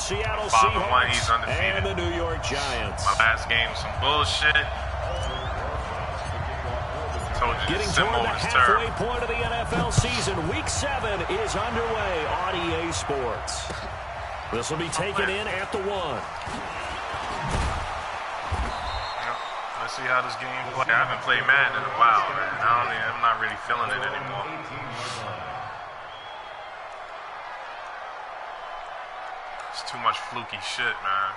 Seattle 5-1, he's Seahawks undefeated. and the New York Giants. My last game was some bullshit. Told you Getting this toward symbol the is halfway terrible. point of the NFL season. Week 7 is underway on EA Sports. This will be taken in at the 1. Let's see how this game plays. I haven't played Madden in a while, man. I'm not really feeling it anymore. It's too much fluky shit, man.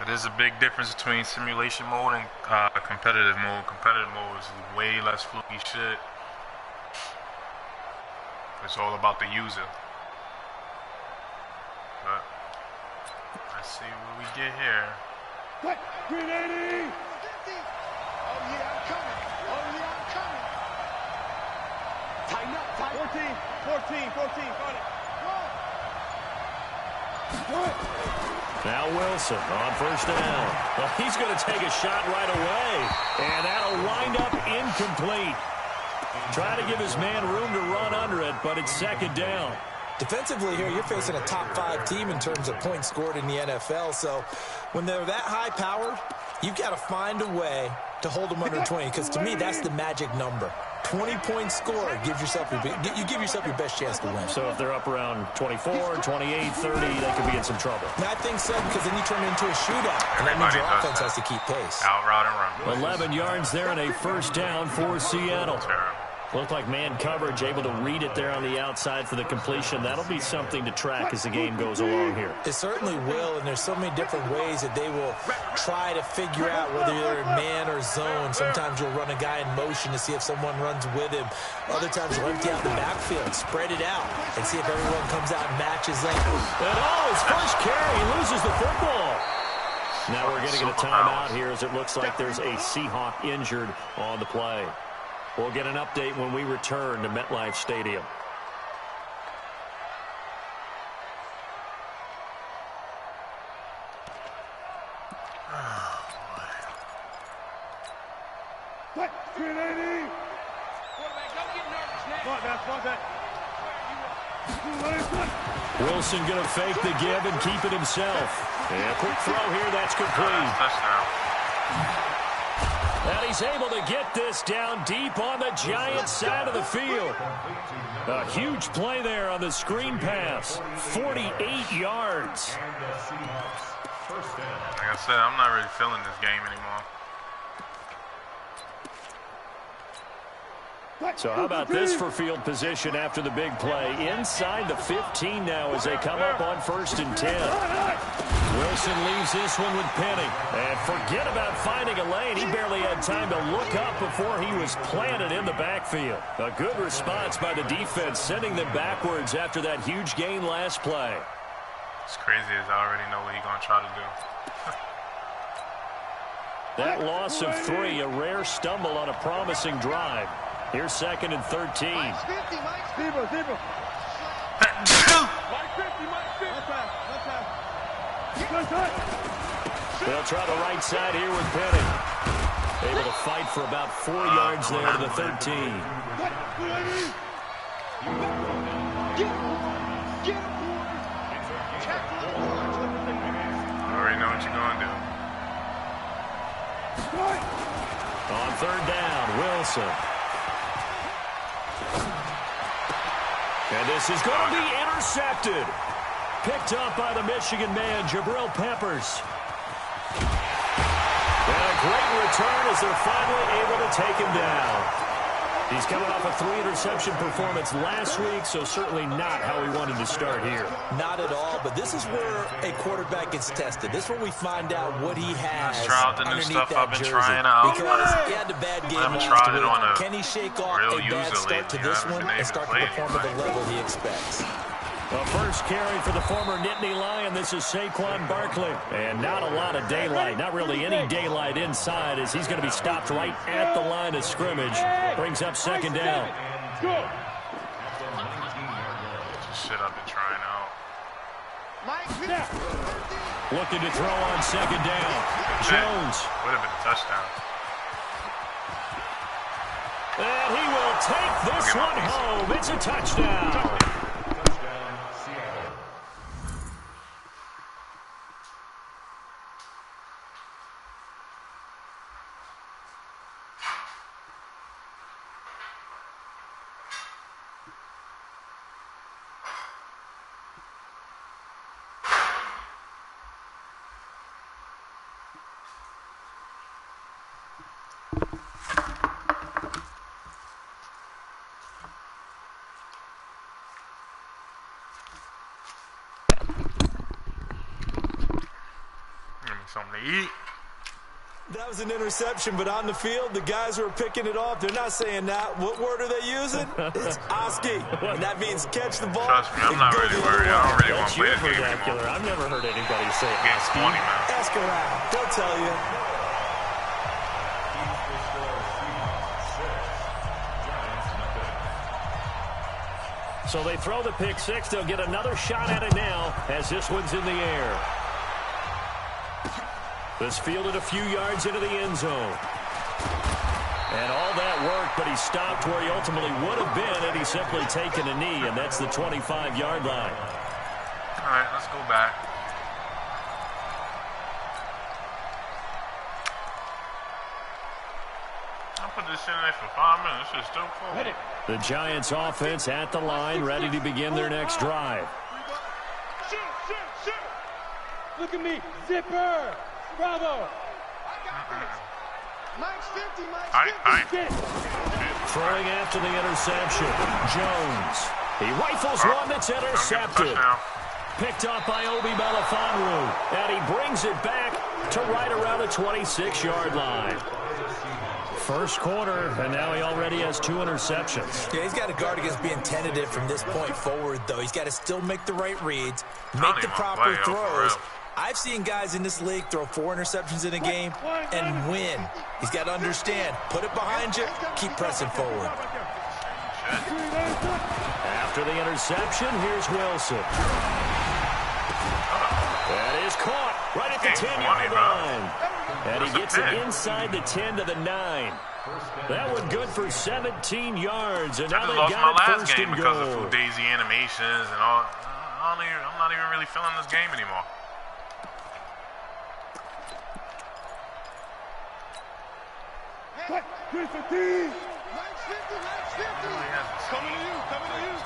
It is a big difference between simulation mode and competitive mode. Competitive mode is way less fluky shit. It's all about the user. But let's see what we get here. What? 380! Oh yeah, I'm coming. Oh yeah, I'm coming. Tighten up, tighten. 14. Got it. What? Now Wilson on first down. Well, he's going to take a shot right away. And that'll wind up incomplete. Trying to give his man room to run under it, but it's second down. Defensively here, you're facing a top 5 team in terms of points scored in the NFL. So when they're that high-powered, you've got to find a way to hold them under 20. Because to me, that's the magic number. 20-point score gives yourself you give yourself your best chance to win. So if they're up around 24, 28, 30, they could be in some trouble. And I think so, because then you turn it into a shootout. And that means your offense has to keep pace. Out route and run. 11 yards there and a first down for Seattle. Terrible. Looked like man coverage, able to read it there on the outside for the completion. That'll be something to track as the game goes along here. It certainly will, and there's so many different ways that they will try to figure out whether they're in man or zone. Sometimes you'll run a guy in motion to see if someone runs with him. Other times you'll empty out the backfield, spread it out, and see if everyone comes out and matches up. And his first carry, he loses the football. Now we're going to get a timeout here as it looks like there's a Seahawk injured on the play. We'll get an update when we return to MetLife Stadium. What? 380! Wilson going to fake the give and keep it himself. And a quick throw here, that's complete. Touchdown. And he's able to get this down deep on the Giants side of the field. A huge play there on the screen pass. 48 yards. Like I said, I'm not really feeling this game anymore. So how about this for field position after the big play? Inside the 15 now as they come up on 1st and 10. Wilson leaves this one with Penny. And forget about finding a lane. He barely had time to look up before he was planted in the backfield. A good response by the defense, sending them backwards after that huge gain last play. It's crazy as I already know what he's going to try to do. That loss of 3, a rare stumble on a promising drive. Here's 2nd and 13. Mike's 50, Mike's 50. Mike 50, They'll try the right side here with Penny. Able to fight for about 4 yards there to the 13. I already know what you're going to do. On 3rd down, Wilson. And this is going to be intercepted. Picked up by the Michigan man, Jabril Peppers. And a great return as they're finally able to take him down. He's coming off a 3-interception performance last week, so certainly not how he wanted to start here. Not at all, but this is where a quarterback gets tested. This is where we find out what he has. Let's try out the new stuff I've been jersey. trying out. Because he had the bad game I haven't last tried it week. on a Can he shake off real a bad user start to lately. this I haven't one been and able start to to play perform at the anybody. level he expects? The first carry for the former Nittany Lion. This is Saquon Barkley. And not a lot of daylight. Not really any daylight inside as he's going to be stopped right at the line of scrimmage. Brings up 2nd down. Shit I've been trying out. Looking to throw on 2nd down. Jones. Would have been a touchdown. And he will take this one home. It's a touchdown. Something to eat. That was an interception, but on the field, the guys who are picking it off, they're not saying that. What word are they using? It's Oski. And that means catch the ball. Trust me, I'm not really worried. I don't really want to play this game anymore. I've never heard anybody say Game's Oski. 20, man. Ask around. They'll tell you. So they throw the pick six. They'll get another shot at it now as this one's in the air. This fielded a few yards into the end zone. And all that work, but he stopped where he ultimately would have been had he simply taken a knee, and that's the 25-yard line. All right, let's go back. I put this in there for 5 minutes. It's still full. The Giants offense at the line, ready to begin their next drive. Shoot. Look at me. Zipper. Bravo. Mike's 50, Mike's 50. Throwing after the interception. Jones. He rifles one that's intercepted. Picked up by Obi Melifonwu. And he brings it back to right around the 26-yard line. First quarter, and now he already has 2 interceptions. Yeah, he's got to guard against being tentative from this point forward, though. He's got to still make the right reads, make the proper throws. I've seen guys in this league throw 4 interceptions in a game and win. He's got to understand, put it behind you, keep pressing forward. After the interception, here's Wilson. That is caught right at the 10-yard line. And he gets it inside the 10 to the 9. That one good for 17 yards. And now they've got it first and goal. Because of Fugazi animations and all. I'm not even really feeling this game anymore. Mike's 50. Coming to you.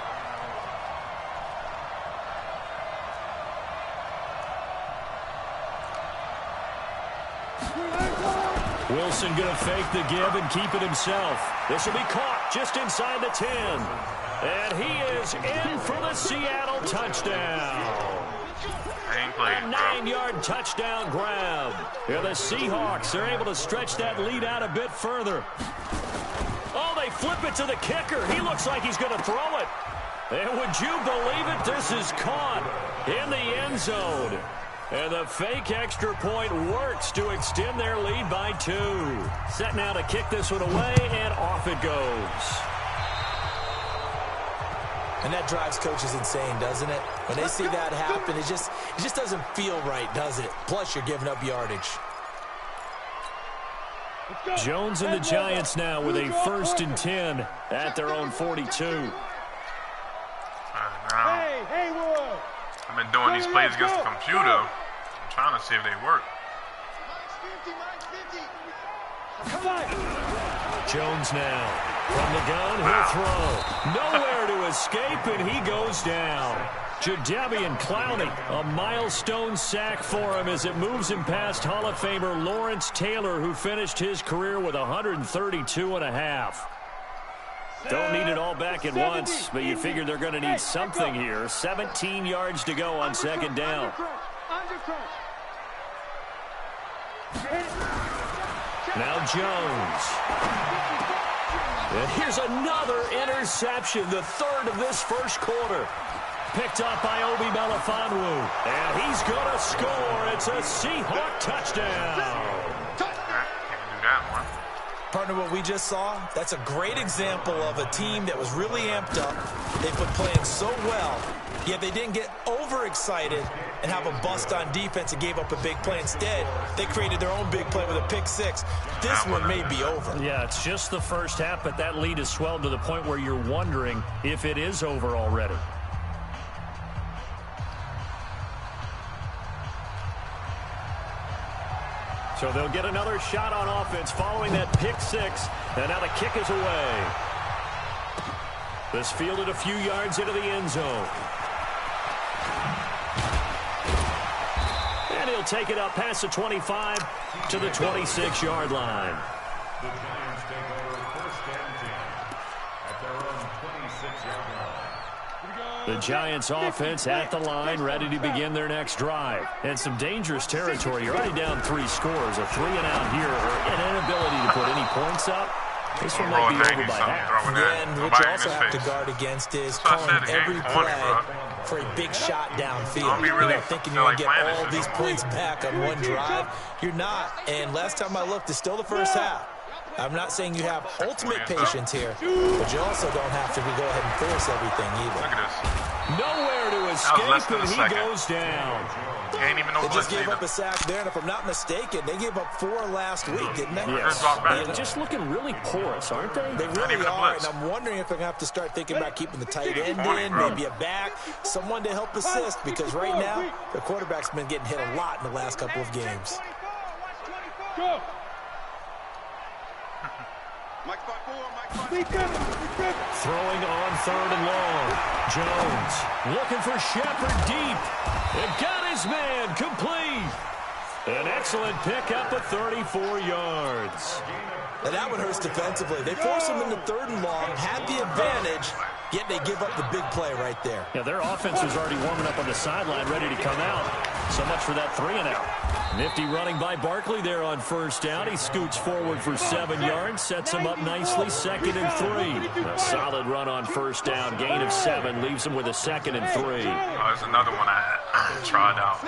Wilson going to fake the give and keep it himself. This will be caught just inside the 10. And he is in for the Seattle touchdown. A 9-yard touchdown grab. Here the Seahawks are able to stretch that lead out a bit further. Oh, they flip it to the kicker. He looks like he's going to throw it. And would you believe it? This is caught in the end zone. And the fake extra point works to extend their lead by 2. Set now to kick this one away, and off it goes. And that drives coaches insane, doesn't it? When they see that happen, it just doesn't feel right, does it? Plus, you're giving up yardage. Jones and the Giants now with a 1st and 10 at their own 42. I've been doing these plays against the computer. I'm trying to see if they work. Jones now from the gun. He'll throw. Nowhere to escape, and he goes down. Jadeveon Clowney, a milestone sack for him as it moves him past Hall of Famer Lawrence Taylor, who finished his career with 132.5. Don't need it all back at once, but you figure they're going to need something here. 17 yards to go on 2nd down. Now Jones. And here's another interception, the 3rd of this first quarter. Picked up by Obi Melifonwu. And he's going to score. It's a Seahawk touchdown. Can't do that one. Partner, what we just saw, that's a great example of a team that was really amped up. They've been playing so well, yet they didn't get overexcited and have a bust on defense and gave up a big play. Instead, they created their own big play with a pick six. This one may be over. Yeah, it's just the first half, but that lead has swelled to the point where you're wondering if it is over already. So they'll get another shot on offense following that pick six. And now the kick is away. This fielded a few yards into the end zone. And he'll take it up past the 25 to the 26-yard line. The Giants take over first and 10 at their own 26-yard line. The Giants offense at the line, ready to begin their next drive. And some dangerous territory. You're already down 3 scores. A 3-and-out here, or an inability to put any points up. This one might be over by half. And what you also have to guard against is calling every play for a big shot downfield. Thinking you're going to get all these points back on one drive. You're not. And last time I looked, it's still the first half. I'm not saying you have ultimate patience here, but you also don't have to go ahead and force everything either. Look at this. Nowhere to escape, and he goes down. Ain't even no They just blitz gave either. up a sack there, and if I'm not mistaken, they gave up 4 last week, didn't they? Yes. Back. They're just looking really porous, aren't they? They Not really even a are, blitz. and I'm wondering if they're going to have to start thinking about keeping the tight end in, bro. maybe a back, someone to help assist, because right now, the quarterback's been getting hit a lot in the last couple of games. Go. Throwing on 3rd and long. Jones looking for Shepard deep. It got his man complete. An excellent pickup of 34 yards. And that one hurts defensively. They force him into 3rd and long, had the advantage, yet they give up the big play right there. Yeah, their offense was already warming up on the sideline, ready to come out. So much for that 3-and-out. Nifty running by Barkley there on 1st down. He scoots forward for 7 yards, sets him up nicely, 2nd and 3. A solid run on 1st down, gain of 7, leaves him with a 2nd and 3. Oh, there's another one I had tried out.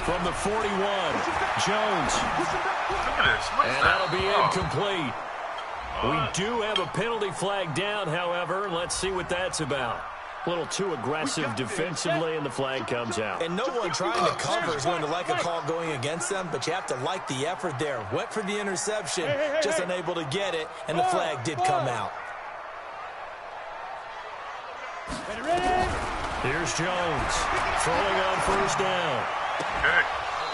From the 41, Jones. Look at this. What is And that? that'll be incomplete. We do have a penalty flag down, however. Let's see what that's about. A little too aggressive defensively, and the flag comes out. And no one trying to cover is going to like a call going against them, but you have to like the effort there. Went for the interception, just unable to get it, and the flag did come out. Here's Jones throwing on 1st down. Okay.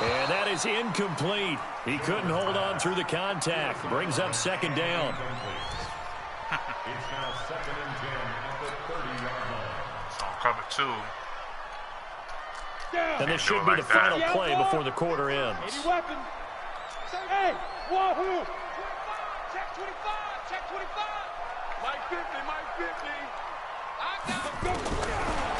And that is incomplete. He couldn't hold on through the contact. Brings up 2nd down. It's now 2nd and 10 at the 30-yard line. So cover 2. And this should be the final play before the quarter ends. Any weapon? Hey, wahoo! Check 25, check 25. Mike 50, Mike 50.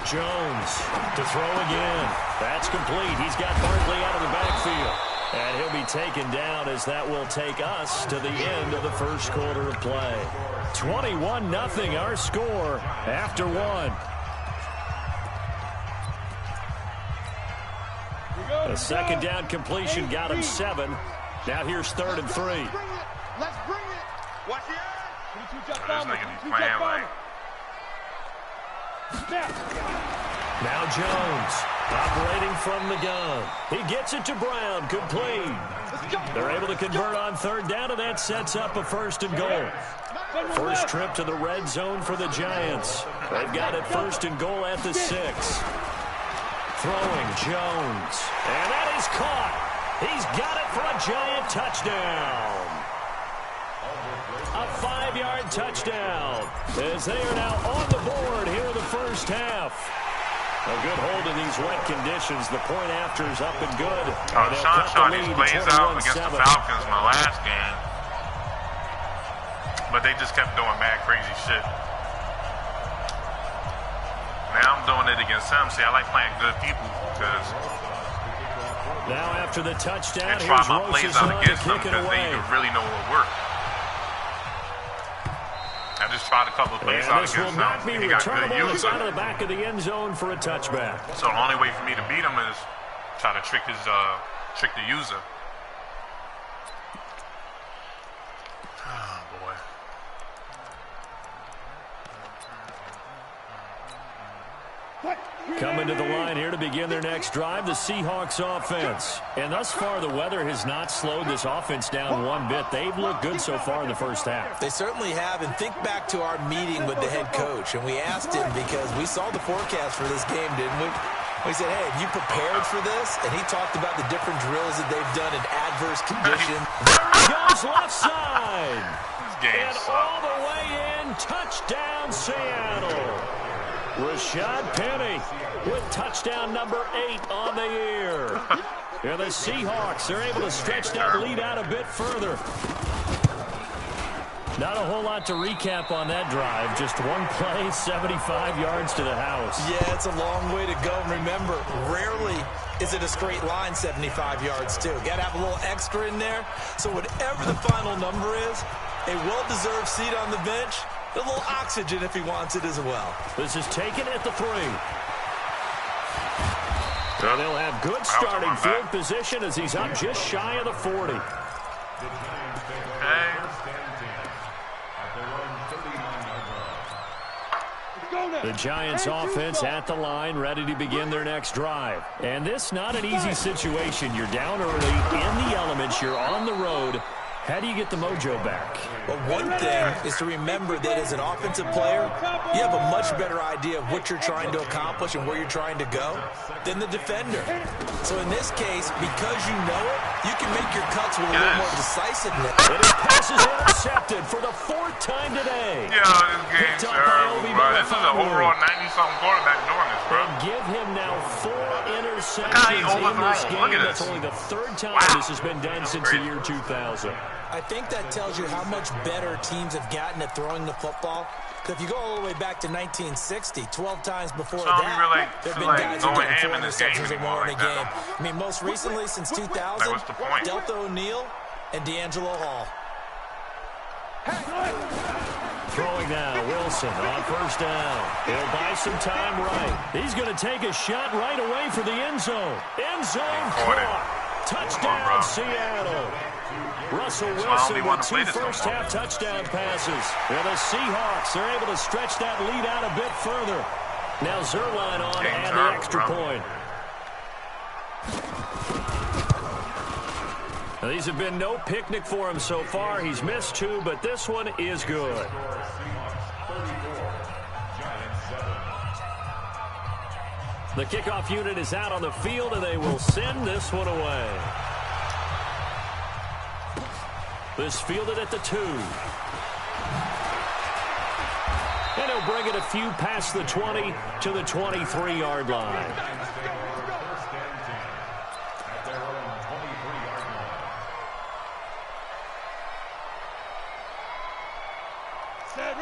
Jones to throw again. That's complete. He's got Barkley out of the backfield. And he'll be taken down as that will take us to the end of the 1st quarter of play. 21-0 our score after 1. A 2nd down completion got him 7. Now here's 3rd and 3. Let's bring it. Watch the eye. This nigga be playing like... Now Jones operating from the gun. He gets it to Brown, complete. They're able to convert on 3rd down, and that sets up a 1st and goal. First trip to the red zone for the Giants. They've got it 1st and goal at the 6. Throwing Jones, and that is caught. He's got it for a Giant touchdown. A 5-yard touchdown as they are now on the board here in the 1st half. A good hold in these wet conditions. The point after is up and good. And Sean shot these plays out against the Falcons in the last game. But they just kept doing mad crazy shit. Now I'm doing it against them. See, I like playing good people because... Now after the touchdown, and try here's my plays Rose's out on to against them kick it because they away. really know what work. I just tried a couple of plays And out this against will them. not be And he got good returnable. It's use out of of the it. back of the end zone for a touchback. So the only way for me to beat him is try to trick the user. Coming to the line here to begin their next drive, the Seahawks offense. And thus far, the weather has not slowed this offense down one bit. They've looked good so far in the first half. They certainly have. And think back to our meeting with the head coach. And we asked him because we saw the forecast for this game, didn't we? We said, hey, have you prepared for this? And he talked about the different drills that they've done in adverse conditions. There he goes, left side. And suck. all the way in, touchdown Seattle. Rashad Penny with touchdown number 8 on the year. And the Seahawks are able to stretch that lead out a bit further. Not a whole lot to recap on that drive. Just one play, 75 yards to the house. Yeah, it's a long way to go. And remember, rarely is it a straight line 75 yards, too. Got to have a little extra in there. So whatever the final number is, a well-deserved seat on the bench, a little oxygen if he wants it as well. This is taken at the 3. And they'll have good starting field position as he's up just shy of the 40. The Giants offense at the line, ready to begin their next drive. And this not an easy situation. You're down early, in the elements, you're on the road. How do you get the mojo back? Well, one thing is to remember that as an offensive player, you have a much better idea of what you're trying to accomplish and where you're trying to go than the defender. So in this case, because you know it, you can make your cuts with a little more decisiveness. And his pass is intercepted for the 4th time today. Yeah, this game's terrible, bro. This is an overall 90-something quarterback doing this, bro. And give him now 4 interceptions in this game. Look at That's this. only the 3rd time this has been done since the year 2000. I think that tells you how much better teams have gotten at throwing the football. Because if you go all the way back to 1960, 12 times before that, there have been guys who got 4 interceptions or more in a game. I mean, most recently, since 2000, Delta O'Neal and D'Angelo Hall. Throwing now, Wilson on 1st down. He'll buy some time right. He's going to take a shot right away for the end zone. End zone caught. Touchdown, Seattle. Russell Wilson with 2 first-half touchdown passes. And the Seahawks are able to stretch that lead out a bit further. Now Zerline on and the extra point. Now, these have been no picnic for him so far. He's missed 2, but this one is good. The kickoff unit is out on the field, and they will send this one away. This fielded at the 2. And he'll bring it a few past the 20 to the 23-yard line.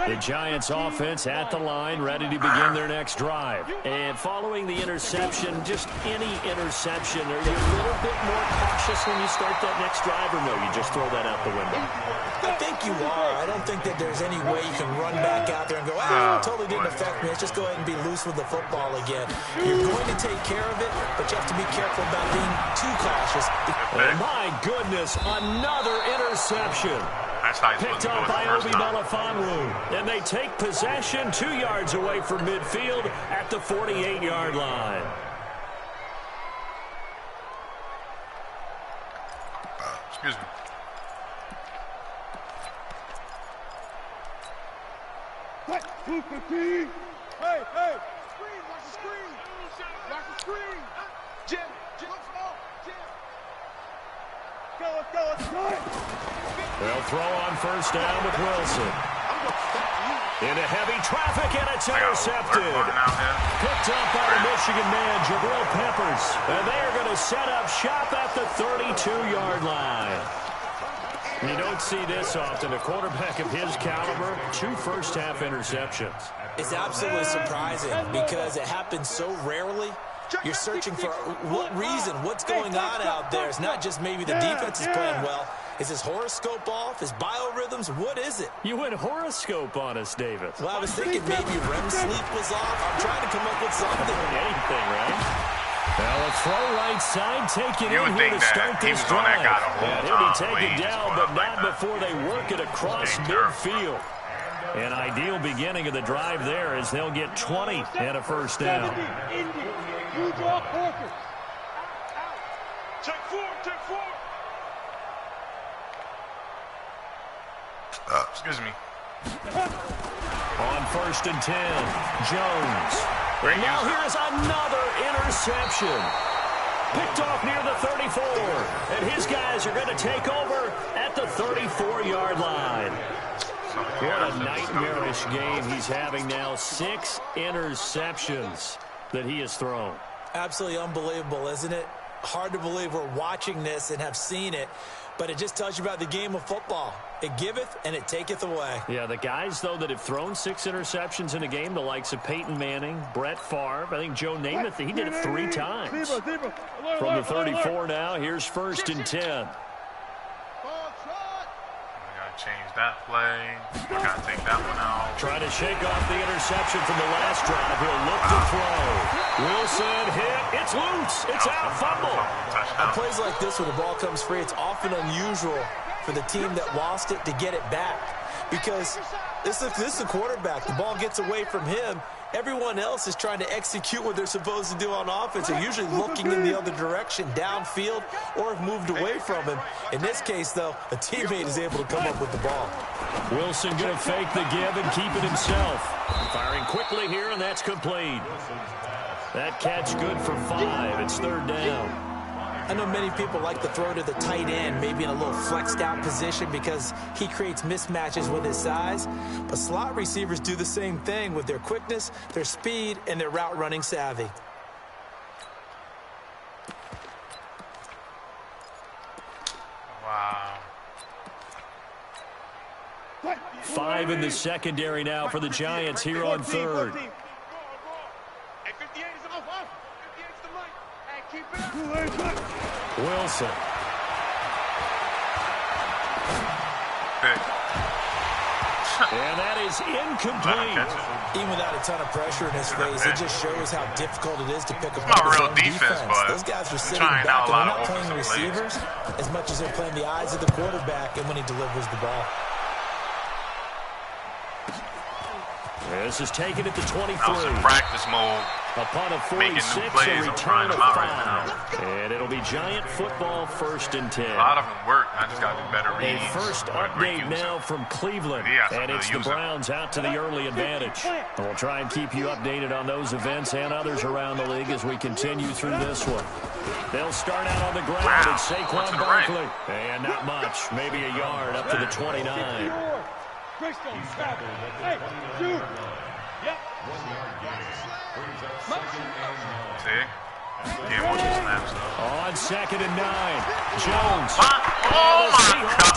The Giants offense at the line, ready to begin their next drive. And following the interception, just any interception, are you a little bit more cautious when you start that next drive, or no, you just throw that out the window? I think you are. I don't think that there's any way you can run back out there and go, it totally didn't affect me. Let's just go ahead and be loose with the football again. You're going to take care of it, but you have to be careful about being too cautious. And my goodness, another interception. Picked up by Obi Melifonwu. And they take possession 2 yards away from midfield at the 48-yard line. Excuse me. Hey, hey! Screen, watch the screen! Watch the screen! Jim, let's go! They'll throw on 1st down with Wilson. Into heavy traffic, and it's intercepted. Picked up by the Michigan man, Jabril Peppers. And they are going to set up shop at the 32-yard line. You don't see this often. A quarterback of his caliber, 2 first-half interceptions. It's absolutely surprising because it happens so rarely. You're searching for what reason, what's going on out there. It's not just maybe the defense is playing well. Is his horoscope off? His biorhythms? What is it? You went horoscope on us, David. Well, I was thinking maybe REM sleep was off. I'm trying to come up with something. Anything, right? Well, a throw right side taken in here to start this drive. And he'll be taken down, but not before they work it across midfield. An ideal beginning of the drive there as they'll get 20 and a first down. You draw Parker. Check four. Excuse me. On 1st and 10, Jones. And now here's another interception. Picked off near the 34. And his guys are going to take over at the 34-yard line. What a nightmarish game he's having now. 6 interceptions that he has thrown. Absolutely unbelievable, isn't it? Hard to believe we're watching this and have seen it, but it just tells you about the game of football. It giveth and it taketh away. Yeah, the guys, though, that have thrown 6 interceptions in a game, the likes of Peyton Manning, Brett Favre, I think Joe Namath, he did it 3 times. From the 34 now, here's 1st and 10. Change that play. I gotta take that one out. Trying to shake off the interception from the last drive. He'll look to throw. Wilson hit. It's loose. It's out. Fumble. On plays like this, when the ball comes free, it's often unusual for the team that lost it to get it back. Because this is a quarterback. The ball gets away from him. Everyone else is trying to execute what they're supposed to do on offense. They're usually looking in the other direction, downfield, or have moved away from him. In this case, though, a teammate is able to come up with the ball. Wilson going to fake the give and keep it himself. Firing quickly here, and that's complete. That catch good for 5. It's 3rd down. I know many people like to throw to the tight end, maybe in a little flexed out position because he creates mismatches with his size. But slot receivers do the same thing with their quickness, their speed, and their route running savvy. Wow. 5 in the secondary now for the Giants here on 3rd. Wilson. And that is incomplete. Even without a ton of pressure in his face, it just shows how difficult it is to pick up not his real own defense, but Those guys are sitting back and they're not playing receivers as much as they're playing the eyes of the quarterback and when he delivers the ball. This is taken at the 23. I was in practice mode. Upon a 46, a return of 5. And it'll be Giant football 1st and 10. A lot of them work. I just got to do better reads. A first update now from Cleveland. And it's the Browns out to the early advantage. And we'll try and keep you updated on those events and others around the league as we continue through this one. They'll start out on the ground. It's Saquon Barkley. And not much. Maybe a yard up to the 29. Hey, dude. Yep. See? Yeah, watch the snaps, though. On 2nd and 9. Jones. Oh, my God.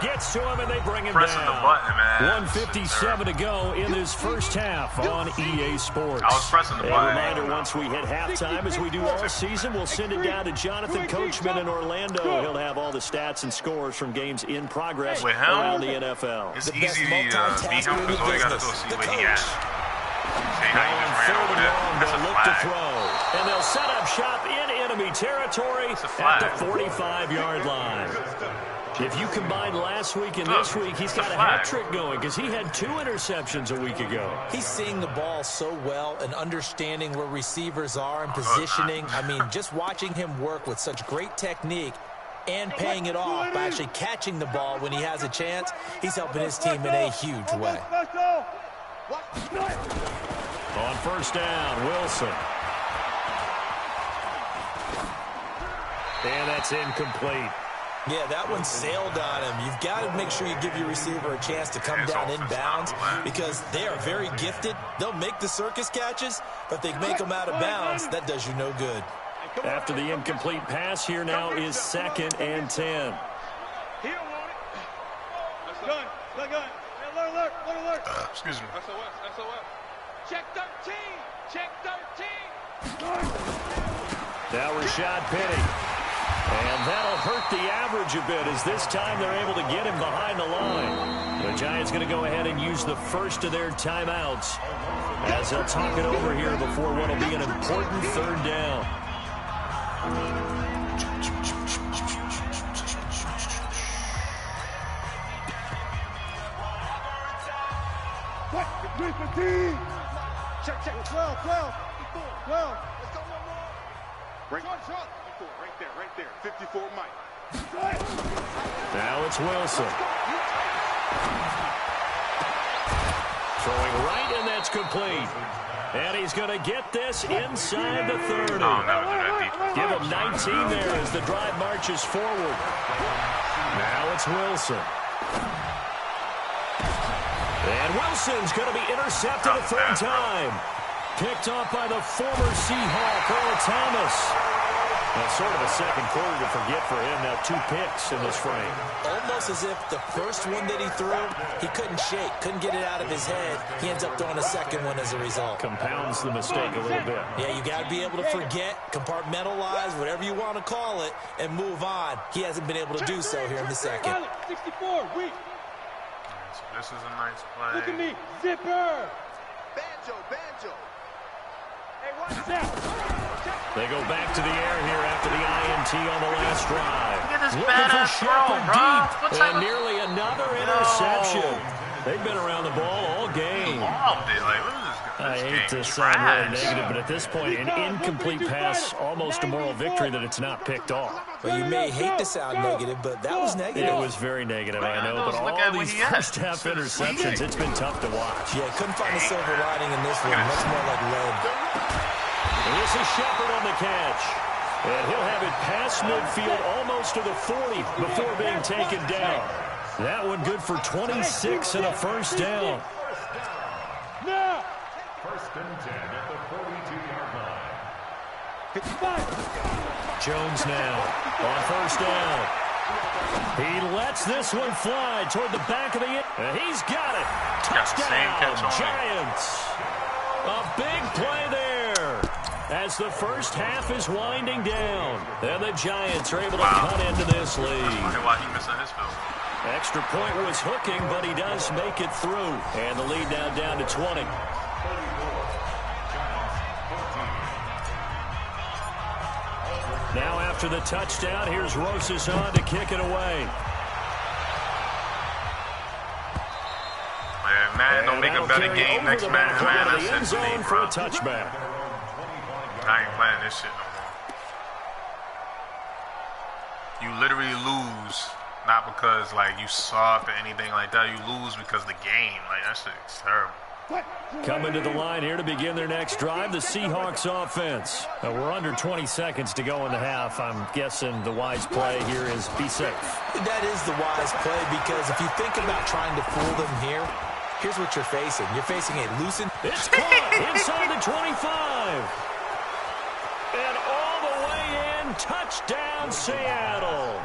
Gets to him, and they bring him Pressing down. the button, man. 1:57 to go in this first half on EA Sports. I was pressing the button. A reminder, once we hit halftime, as we do all season, we'll send it down to Jonathan Coachman in Orlando. He'll have all the stats and scores from games in progress around the NFL. It's easy to beat him because all you got to do is see what he has. See how he just ran over there? That's a Look to flag. throw. And they'll set up shop in enemy territory at the 45-yard line. If you combine last week and this week, he's got a hat trick going because he had 2 interceptions a week ago. He's seeing the ball so well and understanding where receivers are and positioning. I mean, just watching him work with such great technique and paying it off by actually catching the ball when he has a chance, he's helping his team in a huge way. On 1st down, Wilson. And that's incomplete. Yeah, that one sailed on him. You've got to make sure you give your receiver a chance to come down inbounds because they are very gifted. They'll make the circus catches, but if they make them out of bounds, that does you no good. After the incomplete pass, here now is 2nd and 10. Excuse me. SOS. Check 13. Check 13. Now Rashad Penny. And that'll hurt the average a bit as this time they're able to get him behind the line. The Giants going to go ahead and use the first of their timeouts as they'll talk it over here before what will be an important 3rd down. Check, 12. Let's go, one more. Right there. 54, Mike. Now it's Wilson. Throwing right, and that's complete. And he's going to get this inside the 30. Give him 19 there as the drive marches forward. Now it's Wilson. And Wilson's going to be intercepted a third time. Picked off by the former Seahawk, Earl Thomas. That's sort of a second quarter to forget for him. Now 2 picks in this frame. Almost as if the first one that he threw, he couldn't shake, couldn't get it out of his head. He ends up throwing a second one as a result. Compounds the mistake a little bit. Yeah, you got to be able to forget, compartmentalize, whatever you want to call it, and move on. He hasn't been able to do so here in the second. 64, weak. So this is a nice play. Look at me, zipper. Banjo. Hey, watch that. They go back to the air here after the INT on the last drive. Look at this Looking for badass throw, Shepard bro. deep, and nearly another interception. They've been around the ball all game. Bombed it. Like, what is this? I hate to sound really negative, but at this point, an incomplete pass, almost a moral victory that it's not picked off. Well, you may hate to sound negative, but that was negative. It was very negative, I know, but all these first-half interceptions, it's been tough to watch. Yeah, couldn't find a silver lining in this one. Much more like lead. And this is Shepard on the catch. And he'll have it past midfield almost to the 40 before being taken down. That one good for 26 and a first down. Now. First and 10 at the 42-yard line. Jones now on first down. He lets this one fly toward the back of the end. And he's got it. Touchdown, Giants. A big play there as the first half is winding down. And the Giants are able to cut into this lead. Why he missing his field? Extra point was hooking, but he does make it through. And the lead now down to 20. Now after the touchdown, here's Rosas on to kick it away. Man, Madden don't make a better game next Madden. Man, the that's end it for me, zone for bro. a touchback. I ain't playing this shit no more. You literally lose, not because like you suck or anything like that. You lose because the game, like that shit is terrible. Coming to the line here to begin their next drive, the Seahawks offense. We're under 20 seconds to go in the half. I'm guessing the wise play here is be safe. That is the wise play because if you think about trying to fool them here, here's what you're facing. You're facing a loosened. It's caught inside the 25. And all the way in, touchdown Seattle.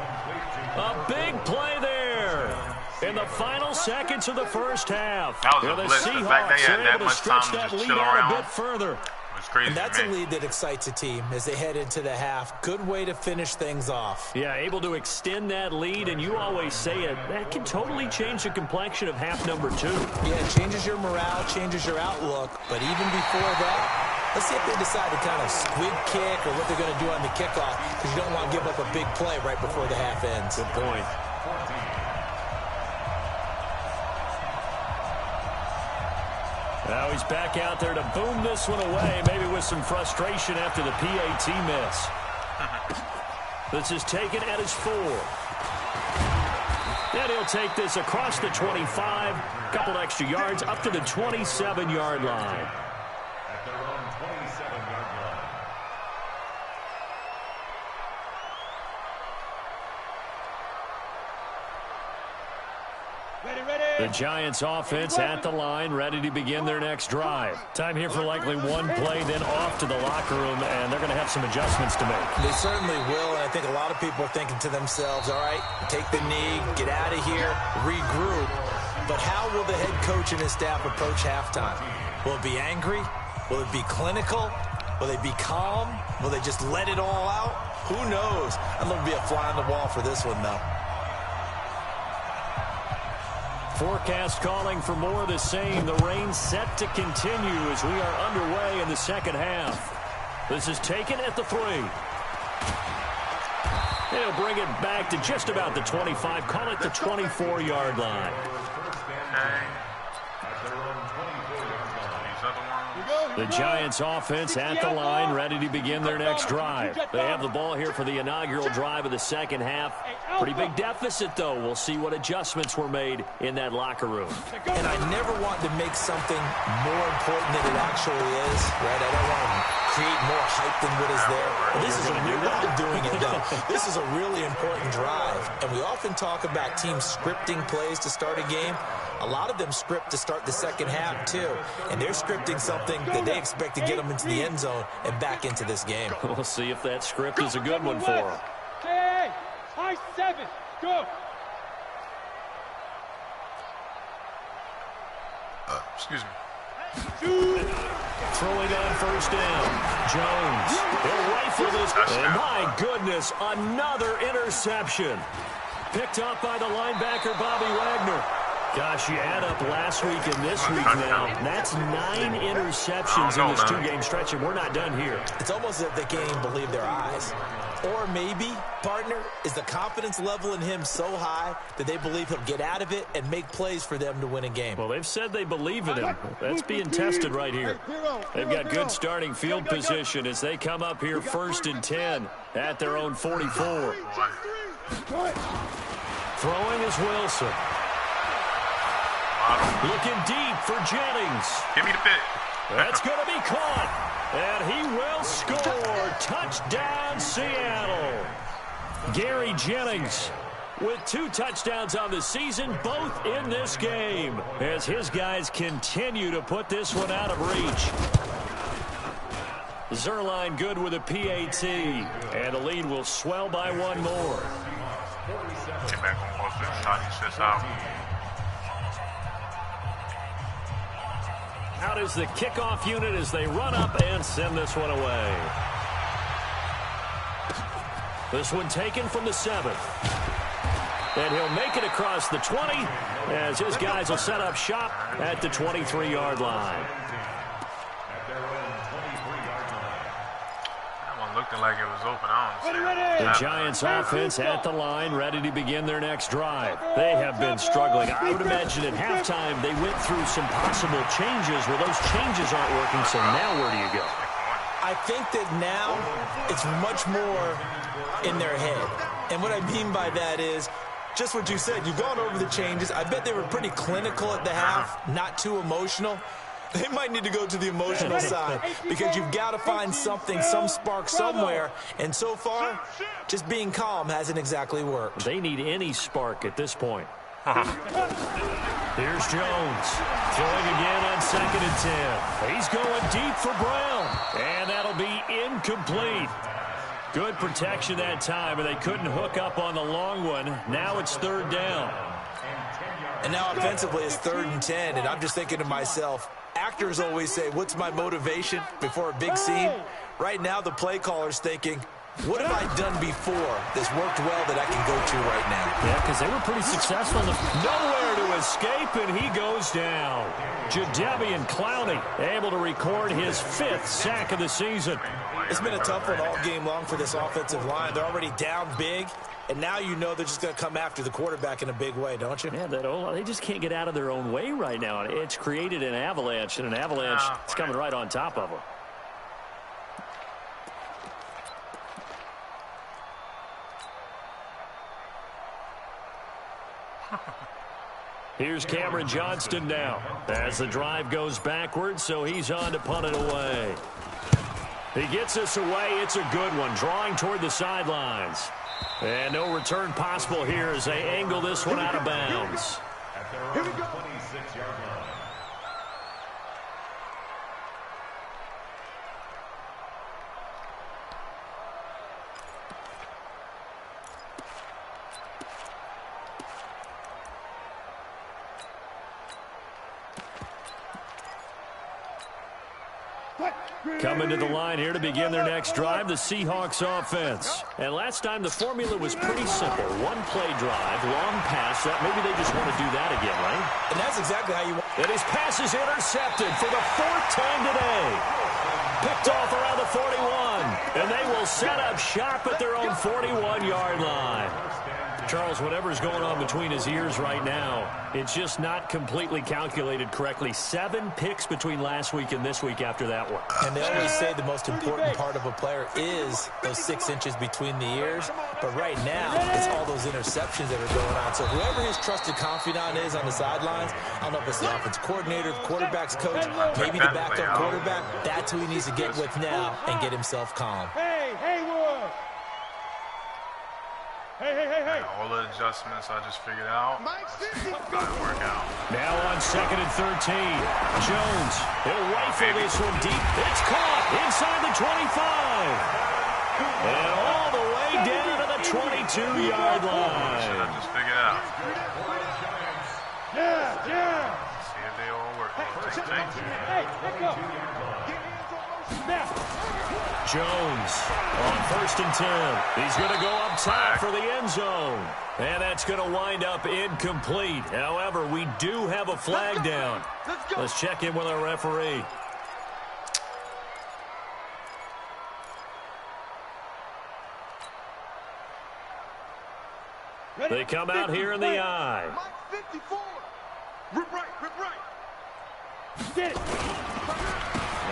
A big play there. In the final seconds of the first half. That was a blitz. The fact they had that much time to just chill around a bit further. was crazy. And that's a lead that excites a team as they head into the half. Good way to finish things off. Yeah, able to extend that lead, and you always say it, that can totally change the complexion of half number 2. Yeah, it changes your morale, changes your outlook. But even before that, let's see if they decide to kind of squib kick or what they're going to do on the kickoff, because you don't want to give up a big play right before the half ends. Good point. Now he's back out there to boom this one away, maybe with some frustration after the PAT miss. This is taken at his 4. And he'll take this across the 25, couple extra yards, up to the 27-yard line. At their own 27-yard line. The Giants offense at the line, ready to begin their next drive. Time here for likely one play, then off to the locker room, and they're going to have some adjustments to make. They certainly will, and I think a lot of people are thinking to themselves, all right, take the knee, get out of here, regroup. But how will the head coach and his staff approach halftime? Will it be angry? Will it be clinical? Will they be calm? Will they just let it all out? Who knows? I'd love to be a fly on the wall for this one, though. Forecast calling for more of the same. The rain set to continue as we are underway in the second half. This is taken at the 3. They'll bring it back to just about the 25. Call it the 24-yard line. other ones. The Giants offense at the line, ready to begin their next drive. They have the ball here for the inaugural drive of the second half. Pretty big deficit, though. We'll see what adjustments were made in that locker room. And I never want to make something more important than it actually is, right? I don't want to create more hype than what is there. But this is a real, I'm doing it, though. This is a really important drive. And we often talk about teams scripting plays to start a game. A lot of them script to start the second half, too. And they're scripting something that they expect to get them into the end zone and back into this game. We'll see if that script is a good one for them. Hey, high 7, go. Excuse me. Throwing on first down. Jones. He'll rifle this. And my goodness, another interception. Picked up by the linebacker, Bobby Wagner. Gosh, you add up last week and this week now. That's 9 interceptions in this 2-game stretch, and we're not done here. It's almost as if they can't even believe their eyes. Or maybe, partner, is the confidence level in him so high that they believe he'll get out of it and make plays for them to win a game. Well, they've said they believe in him. That's being tested right here. They've got good starting field position as they come up here 1st and 10 at their own 44. Throwing is Wilson. Looking deep for Jennings. Give me the pick. That's going to be caught. And he will score. Touchdown, Seattle. Gary Jennings with 2 touchdowns on the season, both in this game, as his guys continue to put this one out of reach. Zerline good with a PAT, and the lead will swell by 1 more. Get back on offense. Shot he sits out. Out is the kickoff unit as they run up and send this one away. This one taken from the 7th. And he'll make it across the 20 as his guys will set up shop at the 23-yard line. Looking like it was open. I don't see it. The Giants offense at the line, ready to begin their next drive. They have been struggling. I would imagine at halftime they went through some possible changes. Well, those changes aren't working, so now where do you go? I think that now it's much more in their head. And what I mean by that is just what you said. You've gone over the changes. I bet they were pretty clinical at the half, not too emotional. They might need to go to the emotional side because you've got to find something, some spark somewhere. And so far, just being calm hasn't exactly worked. They need any spark at this point. Here's Jones. Throwing again on 2nd and 10. He's going deep for Brown. And that'll be incomplete. Good protection that time, and they couldn't hook up on the long one. Now it's 3rd down. And now offensively it's 3rd and 10, and I'm just thinking to myself, actors always say, what's my motivation before a big scene? Right now, the play caller's thinking, what have I done before that's worked well that I can go to right now? Yeah, because they were pretty successful. Nowhere to escape, and he goes down. Jadeveon Clowney able to record his 5th sack of the season. It's been a tough one all game long for this offensive line. They're already down big, and now you know they're just going to come after the quarterback in a big way, don't you? Yeah, they just can't get out of their own way right now. It's created an avalanche, and an avalanche is coming right on top of them. Here's Cameron Johnston now as the drive goes backwards, so he's on to punt it away. He gets this away. It's a good one, drawing toward the sidelines. And no return possible here as they angle this one out of bounds. Here we go. 26-yard line. Coming to the line here to begin their next drive, the Seahawks offense. And last time the formula was pretty simple. 1 play drive, long pass. Maybe they just want to do that again, right? And that's exactly how you want. And his pass is intercepted for the 4th time today. Picked off around the 41. And they will set up shop at their own 41-yard line. Charles, whatever's going on between his ears right now, it's just not completely calculated correctly. 7 picks between last week and this week after that one. And they always say the most important part of a player is those 6 inches between the ears. But right now, it's all those interceptions that are going on. So whoever his trusted confidant is on the sidelines, I don't know if it's the offense coordinator, the quarterback's coach, maybe the backup quarterback, that's who he needs to get with now and get himself calm. Hey, Haywood! Hey. All the adjustments I just figured out, got to work out. Now on 2nd and 13. Jones, he'll rifle this one deep. It's caught inside the 25. And all the way down to the 22-yard line. I just figured out. Yeah. See if they all work. Hey, let's go. Snap. Jones on 1st and 10. He's going to go up top for the end zone. And that's going to wind up incomplete. However, we do have a flag down. Let's check in with our referee. They come out here in the eye. 54. Rip right. Get it.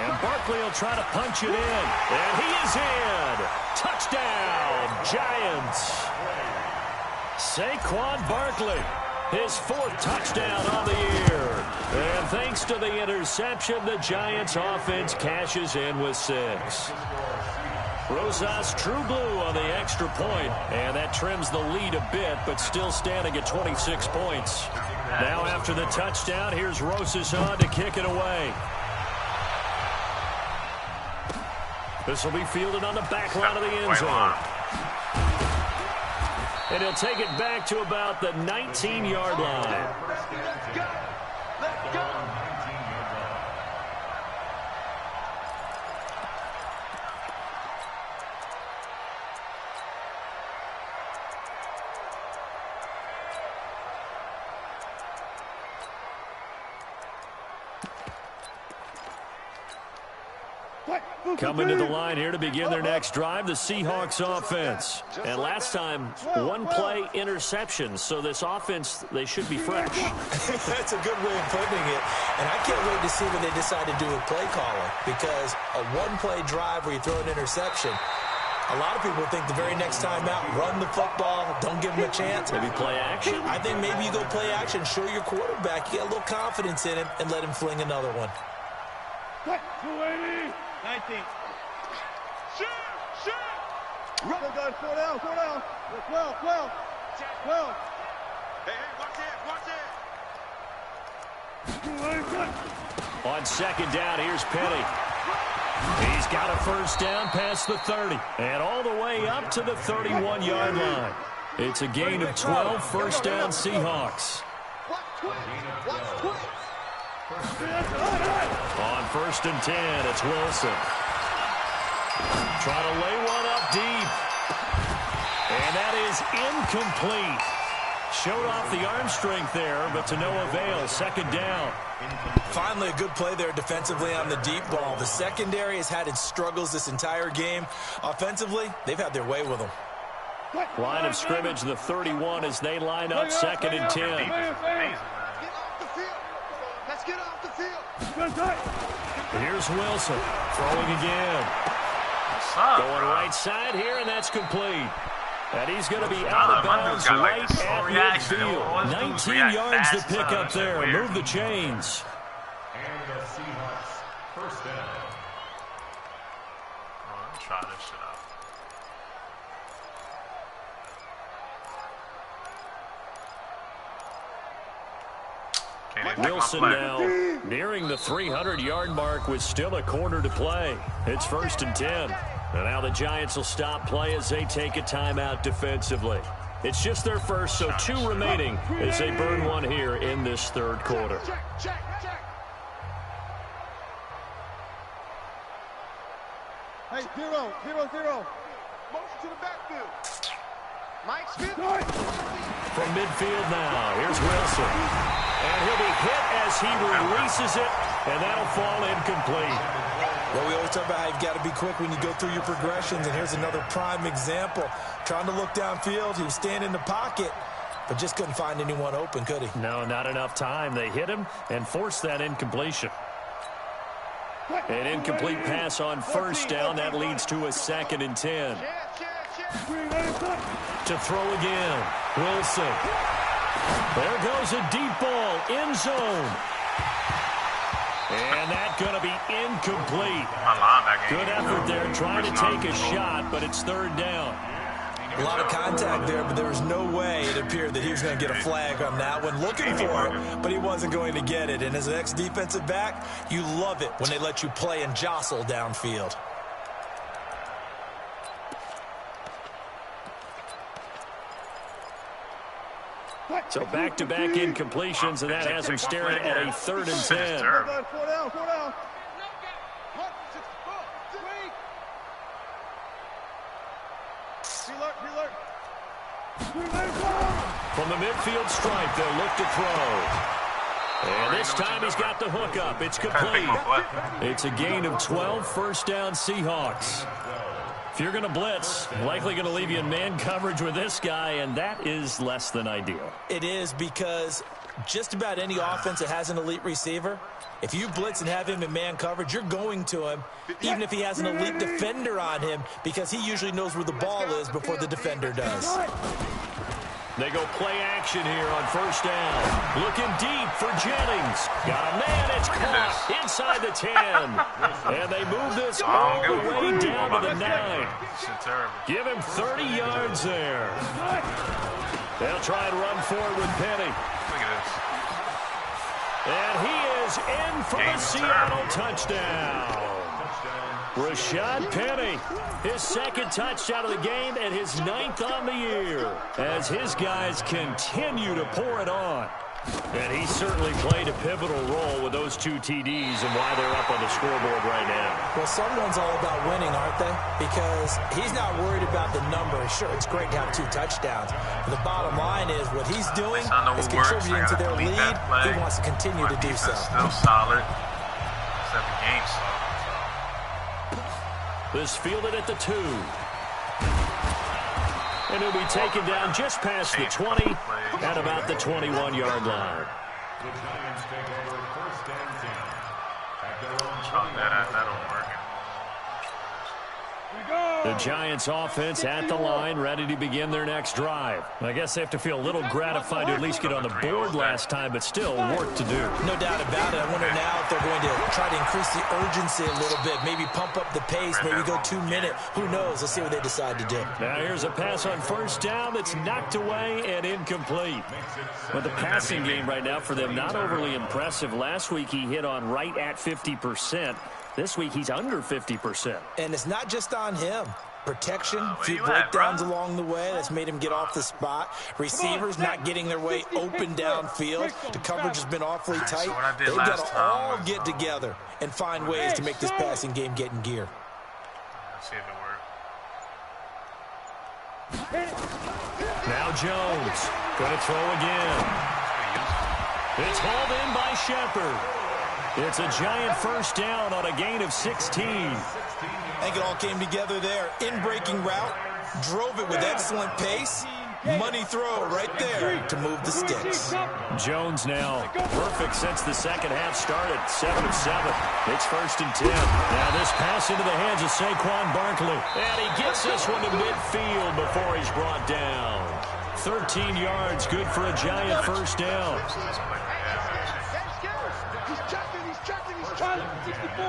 And Barkley will try to punch it in. And he is in. Touchdown, Giants. Saquon Barkley, his 4th touchdown on the year. And thanks to the interception, the Giants offense cashes in with 6. Rosas true blue on the extra point, and that trims the lead a bit, but still standing at 26 points. Now after the touchdown, here's Rosas on to kick it away. This will be fielded on the back line of the end zone. And he'll take it back to about the 19-yard line. Let's go. Coming to the line here to begin their next drive, the Seahawks offense. And last time, 1 play interception. So this offense, they should be fresh. That's a good way of putting it. And I can't wait to see what they decide to do with play calling. Because a 1-play drive where you throw an interception, a lot of people think the very next time out, run the football, don't give him a chance. Maybe play action? I think maybe you go play action, show your quarterback, you get a little confidence in him, and let him fling another one. 280. 19. Shoot! Run, guys, slow down. 12. Hey, watch it. On 2nd down, here's Penny. He's got a 1st down past the 30. And all the way up to the 31-yard line. It's a gain of 12, 1st down Seahawks. On 1st and 10, it's Wilson. Trying to lay one up deep. And that is incomplete. Showed off the arm strength there, but to no avail. 2nd down. Finally, a good play there defensively on the deep ball. The secondary has had its struggles this entire game. Offensively, they've had their way with them. Line of scrimmage, the 31, as they line up 2nd and 10. Let's get off the field. Here's Wilson throwing again. Going right side here, and that's complete. And he's going to be out of bounds right at midfield. 19 yards to pick up there. Move the chains. And the Seahawks 1st down. Let's try this shit out. Wilson now nearing the 300-yard mark with still a quarter to play. It's 1st and 10. And now the Giants will stop play as they take a timeout defensively. It's just their first, so 2 remaining as they burn one here in this 3rd quarter. Check. Hey, 0. Motion to the backfield. Mike Smith. From midfield now, here's Wilson. And he'll be hit as he releases it, and that'll fall incomplete. Well, we always talk about how you've got to be quick when you go through your progressions, and here's another prime example. Trying to look downfield, he was standing in the pocket, but just couldn't find anyone open, could he? No, not enough time. They hit him and forced that incompletion. An incomplete pass on first down. That leads to a 2nd and 10. To throw again. Wilson. There goes a deep ball. End zone. And that's going to be incomplete. Good effort there trying to take a shot, but it's 3rd down. A lot of contact there, but there was no way it appeared that he was going to get a flag on that one. Looking for it, but he wasn't going to get it. And as an ex-defensive back, you love it when they let you play and jostle downfield. So back-to-back incompletions, and that has him staring at a 3rd and 10. From the midfield stripe, they'll look to throw. And this time he's got the hook up. It's complete. It's a gain of 12, 1st down Seahawks. If you're going to blitz, likely going to leave you in man coverage with this guy, and that is less than ideal. It is, because just about any offense that has an elite receiver, if you blitz and have him in man coverage, you're going to him, even if he has an elite defender on him, because he usually knows where the ball is before the defender does. They go play action here on 1st down. Looking deep for Jennings. Got a man. It's caught inside the 10. And they move this all the way down to the 9. Give him 30 yards there. They'll try and run forward with Penny. Look at this. And he is in for the Seattle touchdown. Rashad Penny, his 2nd touchdown of the game and his 9th on the year as his guys continue to pour it on. And he certainly played a pivotal role with those 2 TDs and why they're up on the scoreboard right now. Well, someone's all about winning, aren't they? Because he's not worried about the number. Sure, it's great to have 2 touchdowns. But the bottom line is what he's doing is contributing to their lead. He wants to continue to do so. Still solid. Except the game solid. This fielded at the 2. And he'll be taken down just past the 20 at about the 21-yard line. The Giants take over 1st and 10 at their own That'll work. The Giants offense at the line, ready to begin their next drive. I guess they have to feel a little gratified to at least get on the board last time, but still work to do. No doubt about it. I wonder now if they're going to try to increase the urgency a little bit, maybe pump up the pace, maybe go 2 minute. Who knows? Let's see what they decide to do. Now here's a pass on 1st down that's knocked away and incomplete. But the passing game right now for them, not overly impressive. Last week he hit on right at 50%. This week he's under 50%. And it's not just on him. Protection, a few breakdowns along the way. That's made him get off the spot. Receivers not getting their way open downfield. The coverage has been awfully tight. They've got to all get together and find ways to make this passing game get in gear. Let's see if it works. Now Jones going to throw again. It's hauled in by Shepard. It's a Giant 1st down on a gain of 16. I think it all came together there. In-breaking route, drove it with excellent pace. Money throw right there to move the sticks. Jones now perfect since the 2nd half started. 7 of 7. It's 1st and 10. Now this pass into the hands of Saquon Barkley. And he gets this one to midfield before he's brought down. 13 yards, good for a Giant 1st down. He's trying. 64.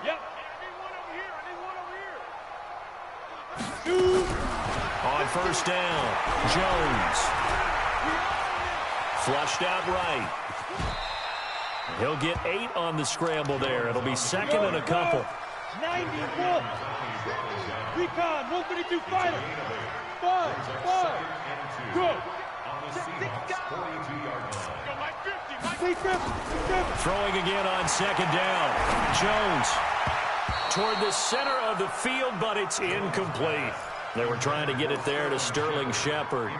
Yep. I need one over here. On 1st down, Jones. Flushed out right. He'll get 8 on the scramble there. It'll be 2nd and a couple. 91. Recon, 132 fighter. 5. Go. Throwing again on 2nd down. Jones toward the center of the field, but it's incomplete. They were trying to get it there to Sterling Shepard.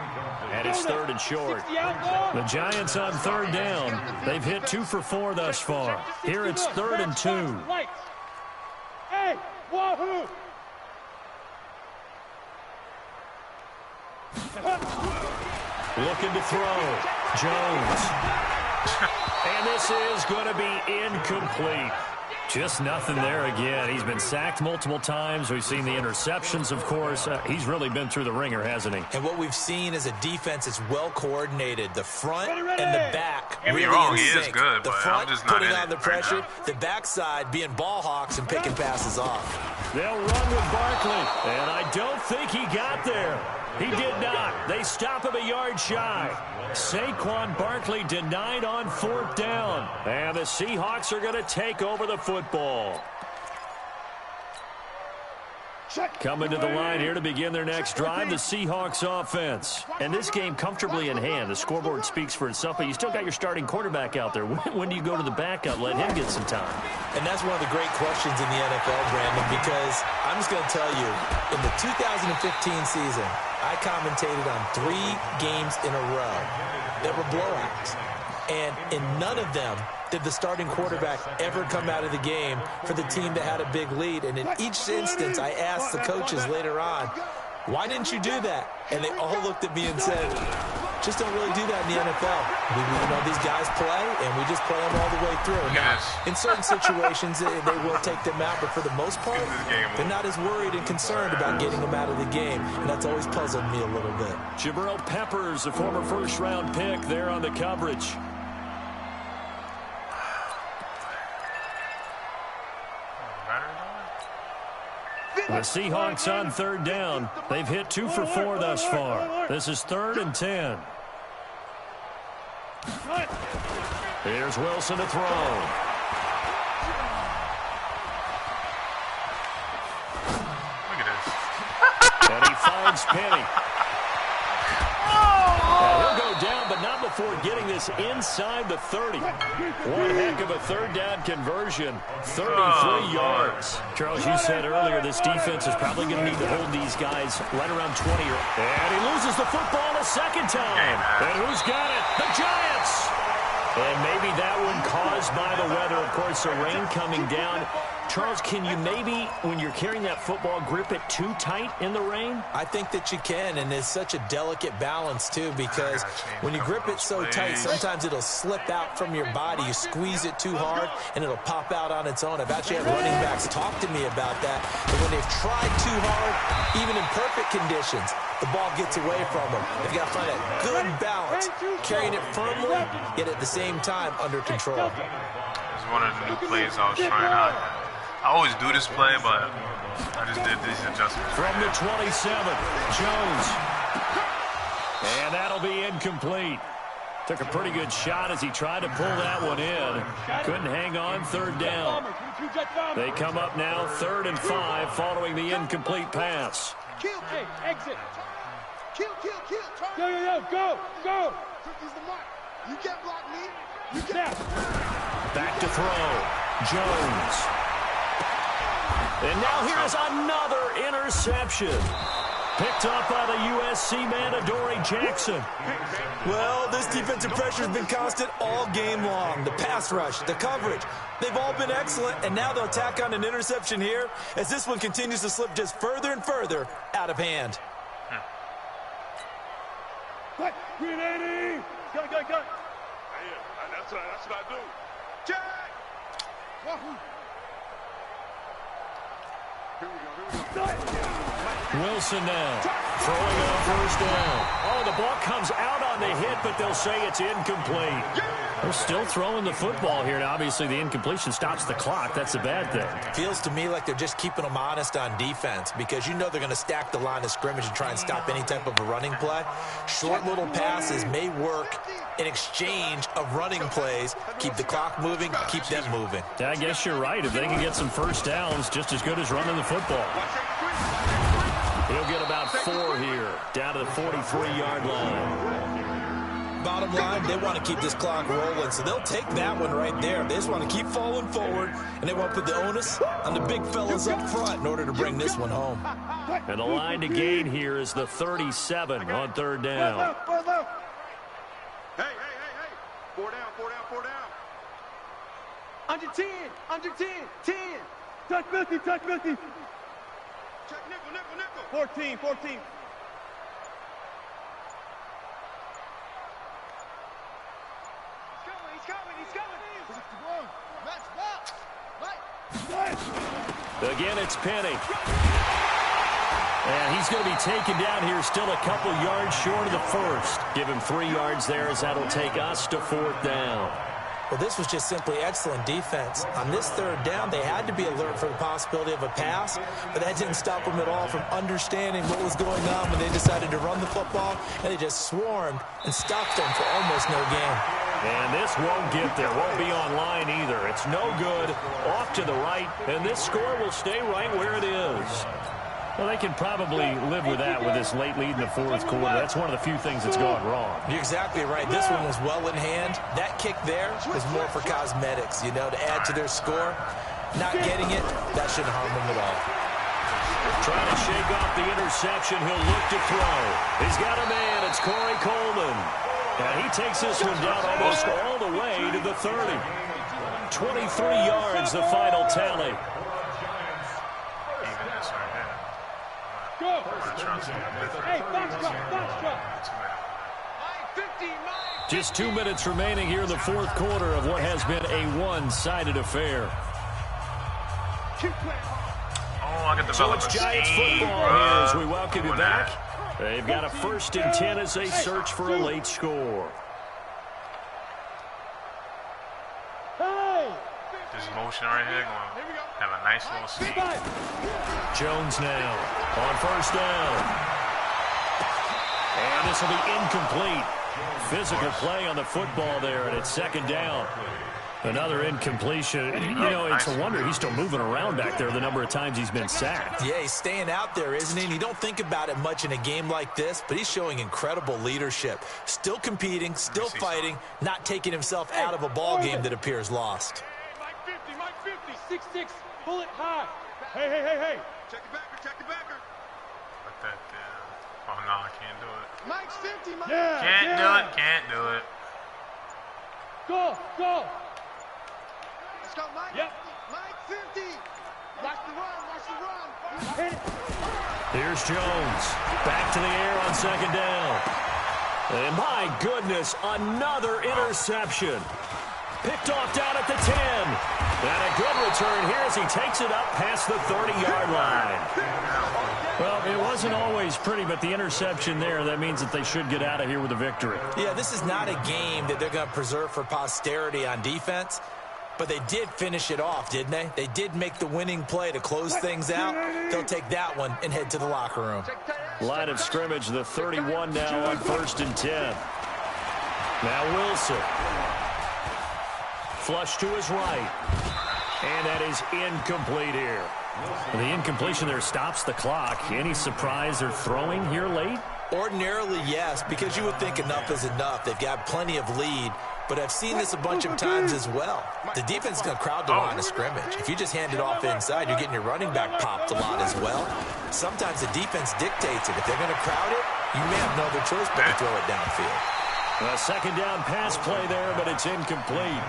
And it's 3rd and short. The Giants on 3rd down. They've hit 2 for 4 thus far. Here it's 3rd and 2. Hey, wahoo! Looking to throw. Jones. And this is going to be incomplete. Just nothing there again. He's been sacked multiple times. We've seen the interceptions, of course. He's really been through the ringer, hasn't he? And what we've seen is a defense that's well coordinated. The front and the back really in sync. He is good, the but front I'm just not putting in on the it pressure. right The backside being ball hawks and picking passes off. They'll run with Barkley. And I don't think he got there. He did not. They stop him a yard shy. Saquon Barkley denied on 4th down. And the Seahawks are going to take over the football. Coming to the line here to begin their next drive, the Seahawks offense. And this game comfortably in hand. The scoreboard speaks for itself, but you still got your starting quarterback out there. When do you go to the backup, let him get some time? And that's one of the great questions in the NFL, Brandon, because I'm just going to tell you, in the 2015 season, I commentated on 3 games in a row that were blowouts. And in none of them did the starting quarterback ever come out of the game for the team that had a big lead. And in each instance, I asked the coaches later on, why didn't you do that? And they all looked at me and said, just don't really do that in the NFL. You know, these guys play, and we just play them all the way through. Now, in certain situations, they will take them out, but for the most part, they're not as worried and concerned about getting them out of the game, and that's always puzzled me a little bit. Jabril Peppers, a former first-round pick, there on the coverage. The Seahawks on 3rd down. They've hit 2 for 4 thus far. This is 3rd and 10. Here's Wilson to throw. Look at this. And he finds Penny. And he'll go down, but not before getting this inside the 30. One heck of a 3rd down conversion. 33 yards. Charles, you said earlier this defense is probably going to need to hold these guys right around 20. And he loses the football a second time. And who's got it? The Giants. And maybe that one caused by the weather. Of course, the rain coming down. Charles, can you maybe, when you're carrying that football, grip it too tight in the rain? I think that you can, and it's such a delicate balance, too, because when you grip it so tight, sometimes it'll slip out from your body. You squeeze it too hard, and it'll pop out on its own. I've actually had running backs talk to me about that. And when they've tried too hard, even in perfect conditions, the ball gets away from them. They've got to find that good balance, carrying it firmly, yet at the same time under control. It's one of the new plays I was trying out. I always do this play, but I just did these adjustments. From the 27, Jones. And that'll be incomplete. Took a pretty good shot as he tried to pull that one in. Couldn't hang on, 3rd down. They come up now 3rd and 5 following the incomplete pass. Kill, hey, exit. Kill. Yo, go. He's the mark. You can't block me. You can't. Back to throw. Jones. And now here's another interception. Picked up by the USC man, Adoree Jackson. Well, this defensive pressure has been constant all game long. The pass rush, the coverage, they've all been excellent, and now they'll tack on an interception here as this one continues to slip just further and further out of hand. Cut. 380. Cut. That's what I do. Jack. Wahoo. Here we go. Wilson now throwing on 1st down. Oh, the ball comes out on the hit, but they'll say it's incomplete. They're still throwing the football here. Now, obviously, the incompletion stops the clock. That's a bad thing. Feels to me like they're just keeping them honest on defense because you know they're going to stack the line of scrimmage and try and stop any type of a running play. Short little passes may work in exchange of running plays. Keep the clock moving, keep them moving. I guess you're right. If they can get some 1st downs, just as good as running the football. He'll get about 4 here, down to the 43-yard line. bottom line, they want to keep this clock rolling, so they'll take that one right there. They just want to keep falling forward, and they want to put the onus on the big fellas up front in order to bring this one home. And the line to gain here is the 37 on third down. Hey. 4 down. Under 10. 10. Touch Milky. Check nickel. 14. He's coming. Again, it's Penny. And he's going to be taken down here still a couple yards short of the first. Give him 3 yards there as that'll take us to fourth down. Well, this was just simply excellent defense. On this third down, they had to be alert for the possibility of a pass, but that didn't stop them at all from understanding what was going on when they decided to run the football, and they just swarmed and stopped them for almost no gain. And this won't get there. Won't be online either. It's no good. Off to the right, and this score will stay right where it is. Well, they can probably live with that with this late lead in the fourth quarter. That's one of the few things that's gone wrong. You're exactly right. This one was well in hand. That kick there was more for cosmetics, to add to their score. Not getting it, that shouldn't harm them at all. Trying to shake off the interception. He'll look to throw. He's got a man. It's Corey Coleman. And he takes this one down almost all the way to the 30. 23 yards, the final tally. Hey, box truck. Just 2 minutes remaining here in the fourth quarter of what has been a one-sided affair. Oh, I got the So it's Giants football here as we welcome you back. They've got a 1st and 10 as they search for a late score. This motion right here going to have a nice little seat. Jones now on 1st down. And this will be incomplete. Physical play on the football there, and it's 2nd down. Another incompletion. It's a wonder he's still moving around back there the number of times he's been sacked. Yeah, he's staying out there, isn't he? And you don't think about it much in a game like this, but he's showing incredible leadership. Still competing, still fighting, not taking himself out of a ball game that appears lost. Mike 50, 6'6", pull it high. Hey. Check the backer. Put that down. Oh, no, I can't do it. Mike's 50, Mike. Can't do it. Go. Let's go, Mike. Yep. Mike 50. Watch the run. Here's Jones. Back to the air on 2nd down. And my goodness, another interception. Picked off down at the 10. And a good return here as he takes it up past the 30-yard line. Well, it wasn't always pretty, but the interception there, that means that they should get out of here with a victory. Yeah, this is not a game that they're going to preserve for posterity on defense, but they did finish it off, didn't they? They did make the winning play to close things out. They'll take that one and head to the locker room. Line of scrimmage, the 31 now on 1st and 10. Now Wilson. Flush to his right. And that is incomplete here. The incompletion there stops the clock. Any surprise they're throwing here late? Ordinarily, yes, because you would think enough is enough. They've got plenty of lead, but I've seen this a bunch of times as well. The defense is going to crowd the line of scrimmage. If you just hand it off inside, you're getting your running back popped a lot as well. Sometimes the defense dictates it. If they're going to crowd it, you may have no other choice but to throw it downfield. A 2nd down pass play there, but it's incomplete.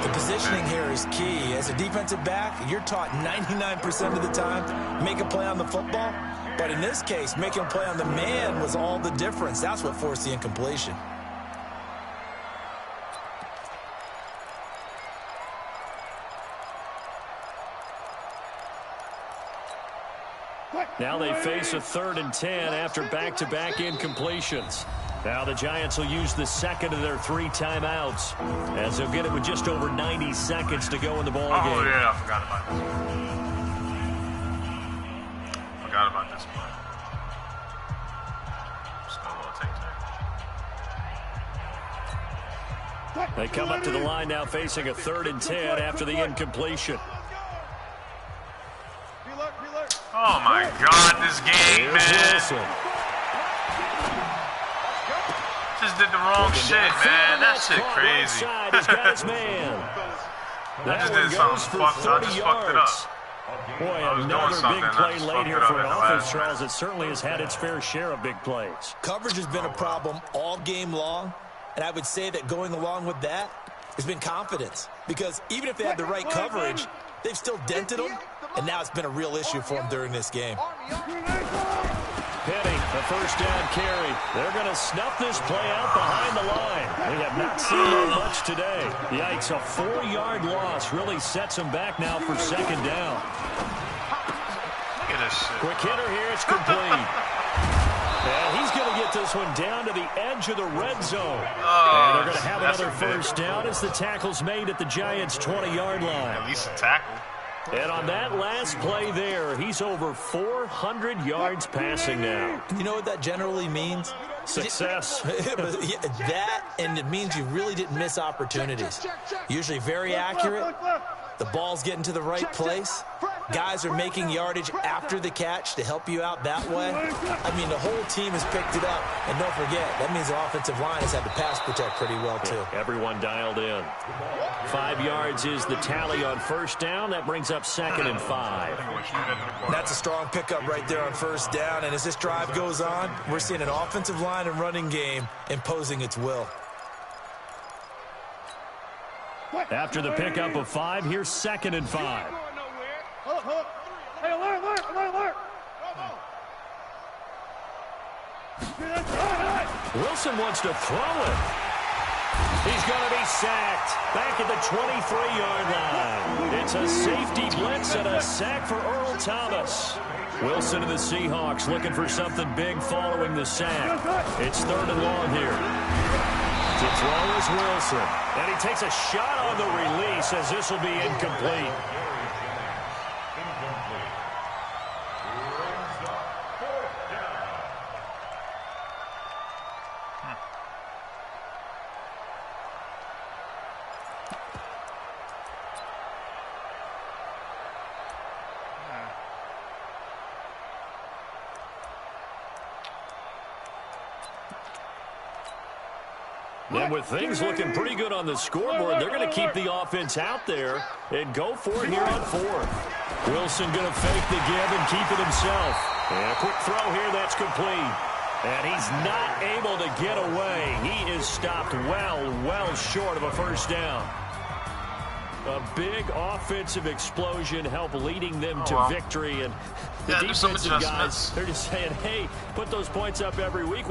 The positioning here is key. As a defensive back, you're taught 99% of the time, make a play on the football. But in this case, making a play on the man was all the difference. That's what forced the incompletion. Now they face a 3rd and 10 after back-to-back incompletions. Now the Giants will use the 2nd of their 3 timeouts, as they'll get it with just over 90 seconds to go in the ball game. Oh, yeah, I forgot about this. Forgot about this one. They come up to the line now facing a 3rd and 10 after the incompletion. Oh, my God, this game, man. Wilson. just did the wrong shit, man. That shit crazy. He's got his man. I just did something fucked up. I just fucked it up. Boy, another big play late here for an offense, Charles. It certainly has had its fair share of big plays. Coverage has been a problem all game long, and I would say that going along with that has been confidence. Because even if they had the right coverage, they've still dented them, and now it's been a real issue for them during this game. Penny, the first down carry. They're going to snuff this play out behind the line. We have not seen that much today. Yikes, a 4-yard loss really sets them back now for second down. Look at this shit. Quick hitter here, it's complete. And he's going to get this one down to the edge of the red zone. And they're going to have another first down as the tackle's made at the Giants' 20-yard line. At least a tackle. And on that last play there, he's over 400 yards passing now. You know what that generally means? Success. That, and it means you really didn't miss opportunities. Usually very accurate. The ball's getting to the right place. Guys are making yardage after the catch to help you out that way. I mean, the whole team has picked it up. And don't forget, that means the offensive line has had to pass protect pretty well, too. Everyone dialed in. 5 yards is the tally on first down. That brings up 2nd and 5. That's a strong pickup right there on first down. And as this drive goes on, we're seeing an offensive line and running game imposing its will. After the pickup of 5, here's 2nd and 5. Hey, alert! Wilson wants to throw it. He's going to be sacked back at the 23-yard line. It's a safety blitz and a sack for Earl Thomas. Wilson and the Seahawks looking for something big following the sack. It's 3rd and long here. To throw is Wilson. And he takes a shot on the release as this will be incomplete. And with things looking pretty good on the scoreboard, they're going to keep the offense out there and go for it here on 4th. Wilson going to fake the give and keep it himself. And a quick throw here, that's complete. And he's not able to get away. He is stopped well short of a first down. A big offensive explosion helped leading them to victory. And the defensive guys, they're just saying, hey, put those points up every week.